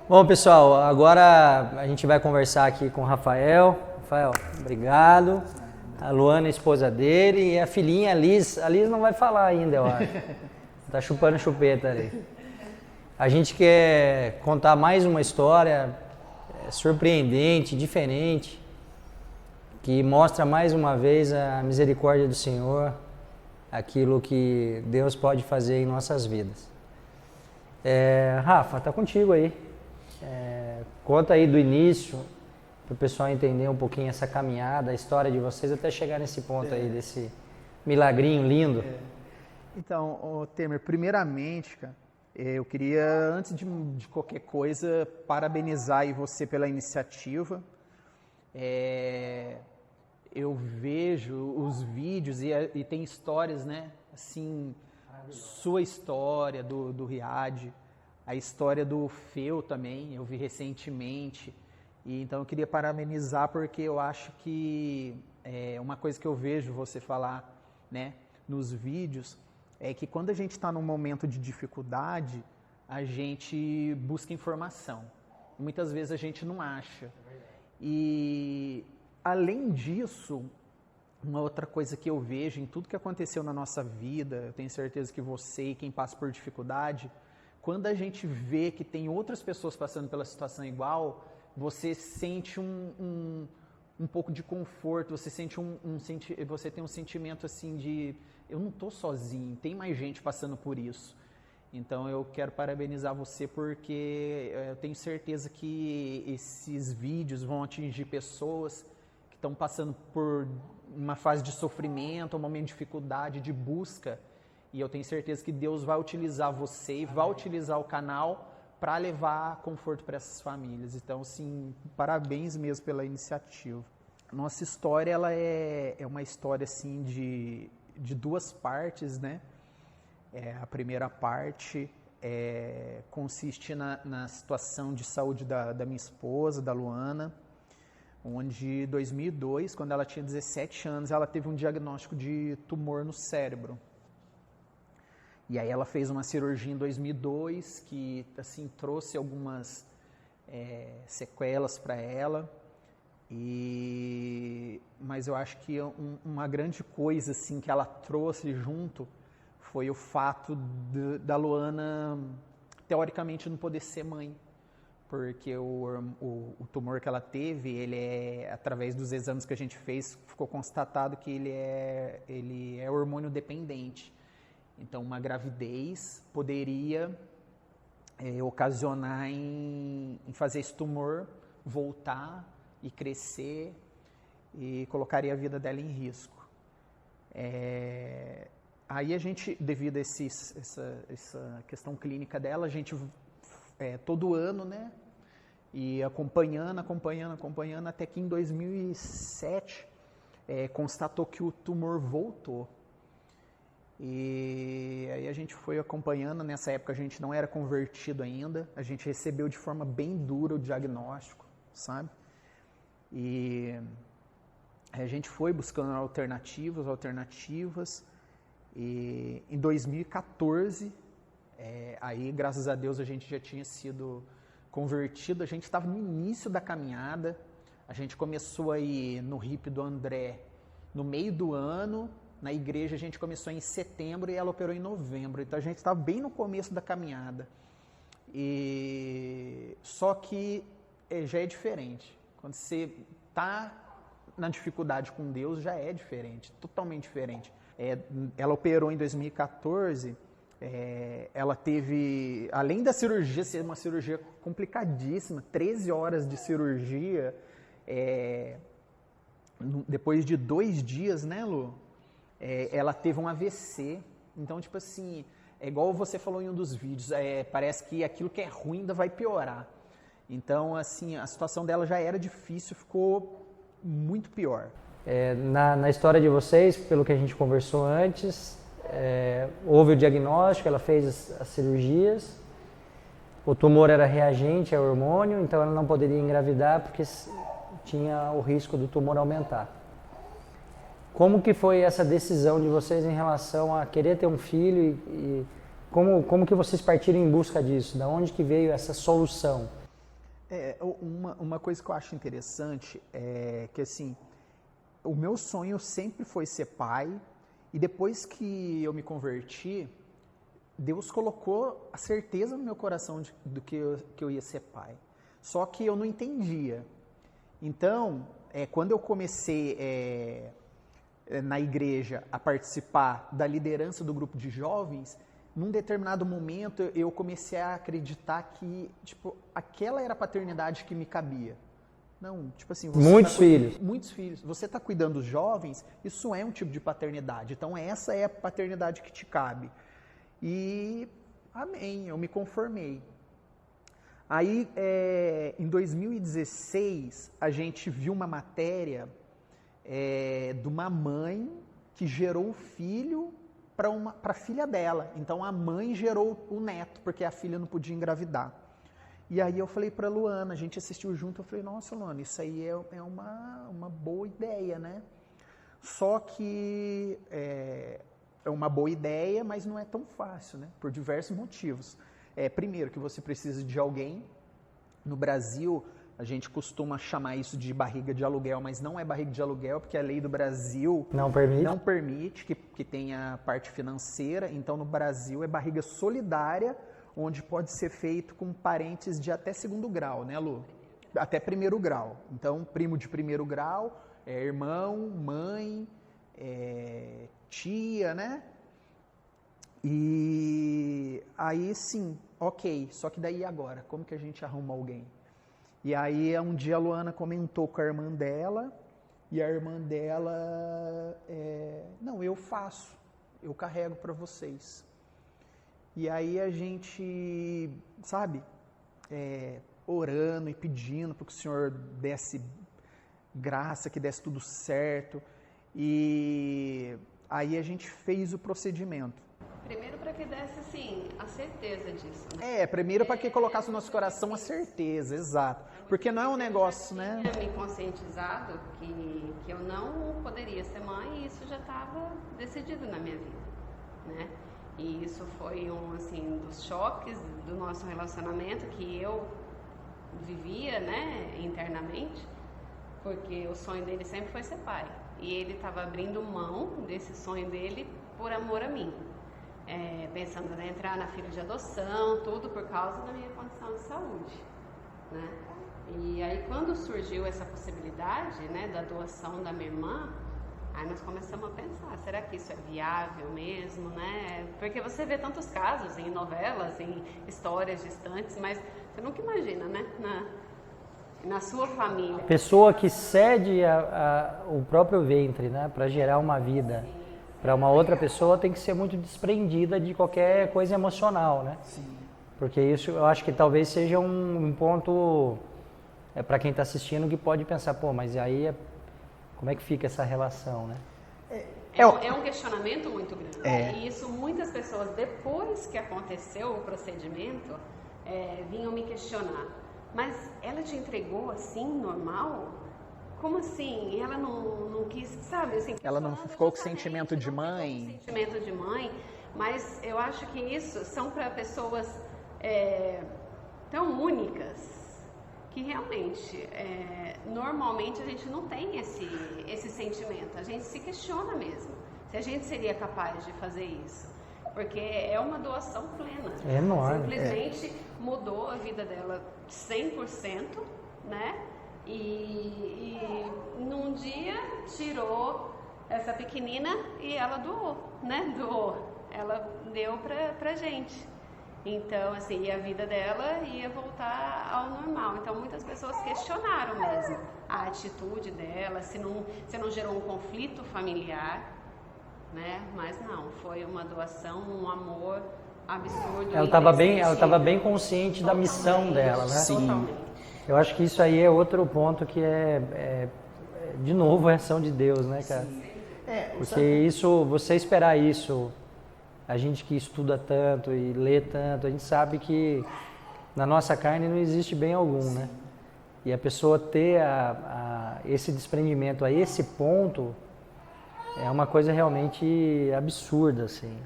Bom, pessoal, agora a gente vai conversar aqui com o Rafael. Rafael, obrigado. A Luana, a esposa dele, e a filhinha, a Liz. A Liz não vai falar ainda, eu acho. Tá chupando chupeta ali. A gente quer contar mais uma história surpreendente, diferente, que mostra mais uma vez a misericórdia do Senhor, aquilo que Deus pode fazer em nossas vidas. Rafa, tá contigo aí. Conta aí do início, para o pessoal entender um pouquinho essa caminhada, a história de vocês, até chegar nesse ponto aí, desse milagrinho lindo. Então, Temer, primeiramente, cara, eu queria, antes de qualquer coisa, parabenizar aí você pela iniciativa. Eu vejo os vídeos e tem histórias, né? Assim, sua história do Riad, a história do Feu também, eu vi recentemente. E então eu queria parabenizar porque eu acho que uma coisa que eu vejo você falar, né, nos vídeos, é que quando a gente está num momento de dificuldade, a gente busca informação. Muitas vezes a gente não acha. E além disso, uma outra coisa que eu vejo em tudo que aconteceu na nossa vida, eu tenho certeza que você e quem passa por dificuldade, quando a gente vê que tem outras pessoas passando pela situação igual, você sente um pouco de conforto, você sente você tem um sentimento assim de eu não estou sozinho, tem mais gente passando por isso. Então eu quero parabenizar você porque eu tenho certeza que esses vídeos vão atingir pessoas que estão passando por uma fase de sofrimento, um momento de dificuldade, de busca. E eu tenho certeza que Deus vai utilizar você e vai utilizar o canal para levar conforto para essas famílias. Então, sim, parabéns mesmo pela iniciativa. Nossa história ela é uma história assim de duas partes, né? A primeira parte consiste na situação de saúde da minha esposa, da Luana, onde em 2002, quando ela tinha 17 anos, ela teve um diagnóstico de tumor no cérebro. E aí ela fez uma cirurgia em 2002 que assim trouxe algumas sequelas para ela. Mas eu acho que uma grande coisa assim que ela trouxe junto foi o fato da Luana teoricamente não poder ser mãe, porque o tumor que ela teve, ele através dos exames que a gente fez, ficou constatado que ele é hormônio dependente. Então, uma gravidez poderia ocasionar em fazer esse tumor voltar e crescer e colocaria a vida dela em risco. Aí a gente, devido a essa questão clínica dela, a gente todo ano, né, e acompanhando, até que em 2007 constatou que o tumor voltou. E aí a gente foi acompanhando, nessa época a gente não era convertido ainda, a gente recebeu de forma bem dura o diagnóstico, sabe? E a gente foi buscando alternativas, e em 2014, aí graças a Deus a gente já tinha sido convertido, a gente estava no início da caminhada, a gente começou aí no RIP do André no meio do ano. Na igreja a gente começou em setembro e ela operou em novembro, então a gente estava bem no começo da caminhada. Só que já é diferente. Quando você está na dificuldade com Deus, já é diferente, totalmente diferente. Ela operou em 2014, ela teve, além da cirurgia ser uma cirurgia complicadíssima, 13 horas de cirurgia, depois de 2 dias, né, Lu? Ela teve um AVC, então, tipo assim, igual você falou em um dos vídeos, parece que aquilo que é ruim ainda vai piorar. Então, assim, a situação dela já era difícil, ficou muito pior. Na história de vocês, pelo que a gente conversou antes, houve o diagnóstico, ela fez as cirurgias, o tumor era reagente ao hormônio, então ela não poderia engravidar porque tinha o risco do tumor aumentar. Como que foi essa decisão de vocês em relação a querer ter um filho e como que vocês partiram em busca disso? Da onde que veio essa solução? Uma coisa que eu acho interessante é que, assim, o meu sonho sempre foi ser pai, e depois que eu me converti, Deus colocou a certeza no meu coração do que eu ia ser pai. Só que eu não entendia. Então, quando eu comecei na igreja a participar da liderança do grupo de jovens, num determinado momento eu comecei a acreditar que, tipo, aquela era a paternidade que me cabia. Não, tipo assim... Muitos filhos. Muitos filhos. Você está cuidando dos jovens, isso é um tipo de paternidade. Então, essa é a paternidade que te cabe. E, amém, eu me conformei. Aí, em 2016, a gente viu uma matéria de uma mãe que gerou um filho para a filha dela. Então, a mãe gerou o neto, porque a filha não podia engravidar. E aí eu falei para a Luana, a gente assistiu junto, eu falei, nossa, Luana, isso aí é uma boa ideia, né? Só que é uma boa ideia, mas não é tão fácil, né? Por diversos motivos. Primeiro, que você precisa de alguém. No Brasil, a gente costuma chamar isso de barriga de aluguel, mas não é barriga de aluguel, porque a lei do Brasil não permite que tenha parte financeira. Então, no Brasil, é barriga solidária, onde pode ser feito com parentes de até 2º grau, né, Lu? Até 1º grau. Então, primo de 1º grau, irmão, mãe, tia, né? E aí, sim, ok. Só que daí agora, como que a gente arruma alguém? E aí, um dia a Luana comentou com a irmã dela, e a irmã dela, não, eu faço, eu carrego para vocês. E aí a gente, sabe, orando e pedindo para que o Senhor desse graça, que desse tudo certo. E aí a gente fez o procedimento. Primeiro para que desse, assim, a certeza disso, né? Primeiro para que colocasse no nosso coração a certeza, exato. Porque não é um negócio, né? Eu tinha me conscientizado que eu não poderia ser mãe, e isso já estava decidido na minha vida, né? E isso foi um dos choques do nosso relacionamento que eu vivia, né, internamente, porque o sonho dele sempre foi ser pai. E ele estava abrindo mão desse sonho dele por amor a mim. Pensando em entrar na fila de adoção, tudo por causa da minha condição de saúde, né? E aí quando surgiu essa possibilidade, né, da doação da minha irmã, aí nós começamos a pensar, será que isso é viável mesmo, né? Porque você vê tantos casos em novelas, em histórias distantes, mas você nunca imagina, né? Na sua família. Pessoa que cede o próprio ventre, né, para gerar uma vida para uma outra pessoa, tem que ser muito desprendida de qualquer coisa emocional, né? Sim. Porque isso eu acho que talvez seja um ponto para quem está assistindo que pode pensar, pô, mas aí como é que fica essa relação, né? É um questionamento muito grande. E isso muitas pessoas, depois que aconteceu o procedimento, vinham me questionar. Mas ela te entregou assim, normal? Como assim? Ela não quis, sabe? Assim, ela não ficou com sentimento de mãe? Sentimento de mãe, mas eu acho que isso são para pessoas tão únicas que realmente, normalmente a gente não tem esse sentimento. A gente se questiona mesmo se a gente seria capaz de fazer isso. Porque é uma doação plena. É enorme. Simplesmente mudou a vida dela 100%, né? E num dia tirou essa pequenina e ela doou, né? Ela deu pra gente. Então, assim, e a vida dela ia voltar ao normal. Então, muitas pessoas questionaram mesmo a atitude dela, se não gerou um conflito familiar, né? Mas não, foi uma doação, um amor absurdo. Ela estava bem consciente da missão dela, né? Sim. Totalmente. Eu acho que isso aí é outro ponto que de novo, a ação de Deus, né, cara? Porque isso, você esperar isso, a gente que estuda tanto e lê tanto, a gente sabe que na nossa carne não existe bem algum, né? E a pessoa ter esse desprendimento a esse ponto é uma coisa realmente absurda, assim.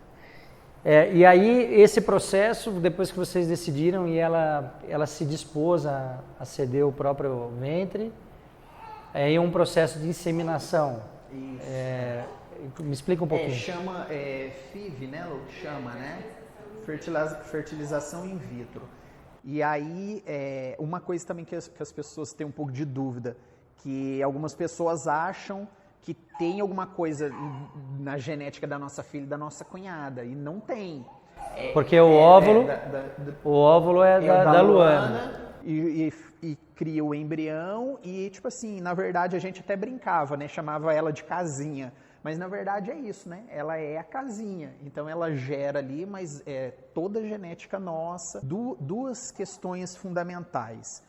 E aí, esse processo, depois que vocês decidiram e ela se dispôs a ceder o próprio ventre, é um processo de inseminação. Isso. Me explica um pouquinho. Chama FIV, né? Chama, né? Fertilização in vitro. E aí, uma coisa também que as pessoas têm um pouco de dúvida, que algumas pessoas acham que tem alguma coisa na genética da nossa filha e da nossa cunhada, e não tem. Porque o óvulo, o óvulo é da Luana. E cria o embrião e, tipo assim, na verdade a gente até brincava, né? Chamava ela de casinha. Mas na verdade é isso, né? Ela é a casinha. Então ela gera ali, mas toda a genética nossa. Duas questões fundamentais.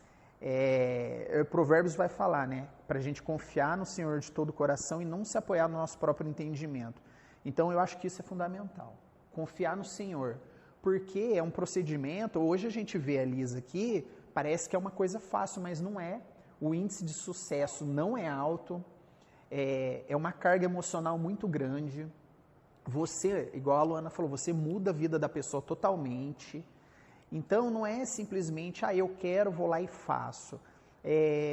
Provérbios vai falar, né? Para a gente confiar no Senhor de todo o coração e não se apoiar no nosso próprio entendimento. Então eu acho que isso é fundamental. Confiar no Senhor. Porque é um procedimento, hoje a gente vê a Lisa aqui, parece que é uma coisa fácil, mas não é. O índice de sucesso não é alto. É uma carga emocional muito grande. Você, igual a Luana falou, você muda a vida da pessoa totalmente. Então, não é simplesmente, eu quero, vou lá e faço.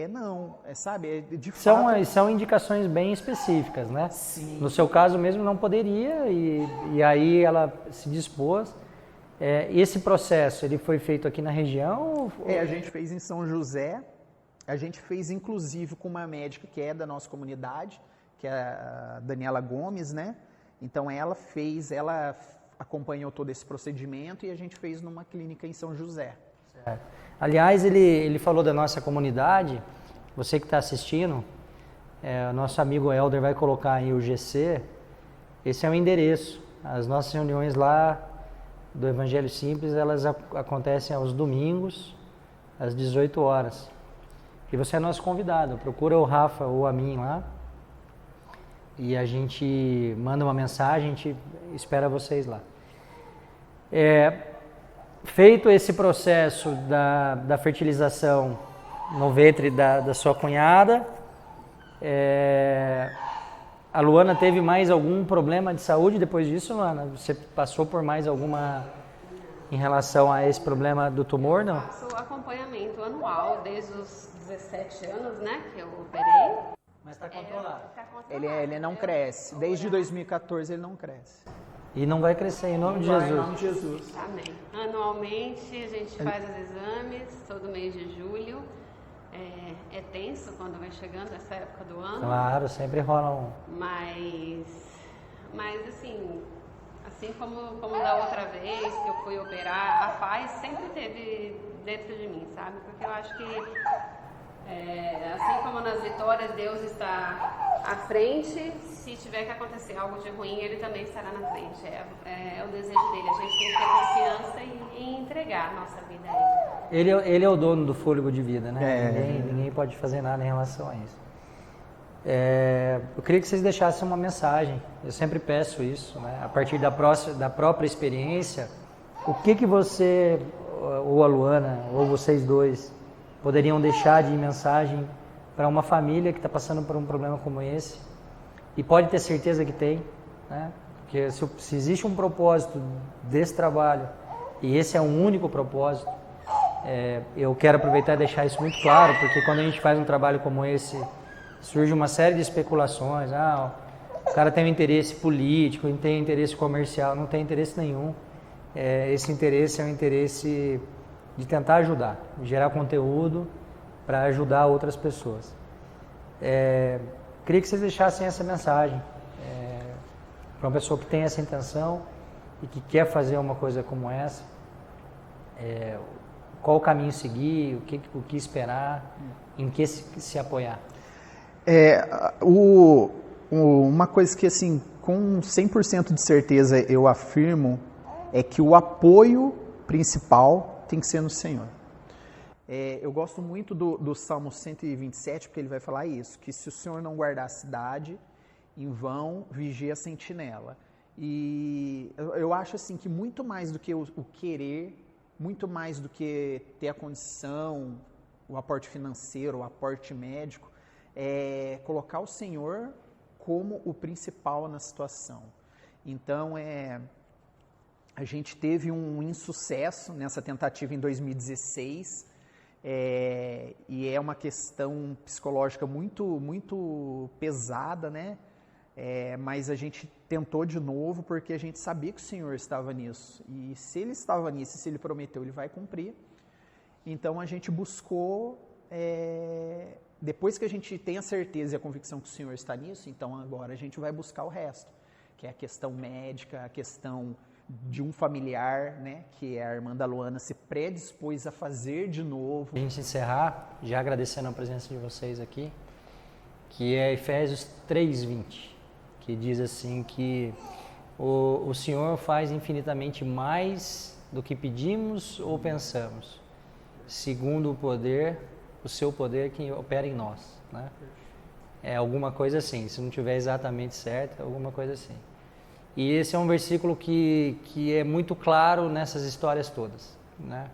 Não, sabe, de fato... São indicações bem específicas, né? Sim. No seu caso mesmo não poderia, e aí ela se dispôs. Esse processo, ele foi feito aqui na região? A gente fez em São José. A gente fez, inclusive, com uma médica que é da nossa comunidade, que é a Daniela Gomes, né? Então, ela acompanhou todo esse procedimento e a gente fez numa clínica em São José. Certo. Aliás, ele falou da nossa comunidade, você que está assistindo, nosso amigo Helder vai colocar aí o GC, esse é o endereço. As nossas reuniões lá do Evangelho Simples, elas acontecem aos domingos, às 18 horas. E você é nosso convidado, procura o Rafa ou a mim lá e a gente manda uma mensagem, a gente espera vocês lá. Feito esse processo da fertilização no ventre da sua cunhada, a Luana teve mais algum problema de saúde depois disso, Luana? Você passou por mais alguma em relação a esse problema do tumor, não? Eu faço acompanhamento anual desde os 17 anos, né, que eu operei. Mas está controlado. Ele não cresce. Desde 2014 ele não cresce. E não vai crescer, em nome de Jesus. Em nome de Jesus. Amém. Anualmente a gente faz os exames, todo mês de julho. É tenso quando vai chegando essa época do ano. Claro, sempre rola um. Mas assim como da outra vez que eu fui operar, a paz sempre teve dentro de mim, sabe? Porque eu acho que assim como nas vitórias Deus está à frente, se tiver que acontecer algo de ruim, Ele também estará na frente. É o desejo dele, a gente tem que ter confiança e entregar a nossa vida a Ele. Ele é o dono do fôlego de vida, né? Ninguém pode fazer nada em relação a isso. Eu queria que vocês deixassem uma mensagem, eu sempre peço isso, né? A partir da própria experiência, o que você, ou a Luana, ou vocês dois, poderiam deixar de mensagem para uma família que está passando por um problema como esse, e pode ter certeza que tem, né? Porque se existe um propósito desse trabalho, e esse é um único propósito, eu quero aproveitar e deixar isso muito claro, porque quando a gente faz um trabalho como esse, surge uma série de especulações, o cara tem um interesse político, tem um interesse comercial, não tem interesse nenhum. Esse interesse é um interesse de tentar ajudar, gerar conteúdo para ajudar outras pessoas. Queria que vocês deixassem essa mensagem para uma pessoa que tem essa intenção e que quer fazer uma coisa como essa. Qual o caminho seguir, o que esperar, em que se apoiar. Uma coisa que, assim, com 100% de certeza eu afirmo, é que o apoio principal tem que ser no Senhor. Eu gosto muito do Salmo 127, porque ele vai falar isso, que se o Senhor não guardar a cidade, em vão vigia a sentinela. E eu acho assim que muito mais do que o querer, muito mais do que ter a condição, o aporte financeiro, o aporte médico, colocar o Senhor como o principal na situação. Então, A gente teve um insucesso nessa tentativa em 2016, e é uma questão psicológica muito pesada, né? Mas a gente tentou de novo porque a gente sabia que o Senhor estava nisso. E se Ele estava nisso, se Ele prometeu, Ele vai cumprir. Então a gente buscou, depois que a gente tem a certeza e a convicção que o Senhor está nisso, então agora a gente vai buscar o resto, que é a questão médica, a questão de um familiar, né, que é a irmã da Luana, se predispôs a fazer de novo. A gente encerrar, já agradecendo a presença de vocês aqui, que é Efésios 3:20, que diz assim que o Senhor faz infinitamente mais do que pedimos ou pensamos, segundo o seu poder que opera em nós, né? É alguma coisa assim, se não tiver exatamente certo, é alguma coisa assim. E esse é um versículo que é muito claro nessas histórias todas, né?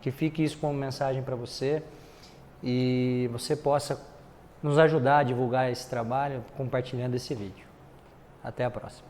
Que fique isso como mensagem para você e você possa nos ajudar a divulgar esse trabalho compartilhando esse vídeo. Até a próxima.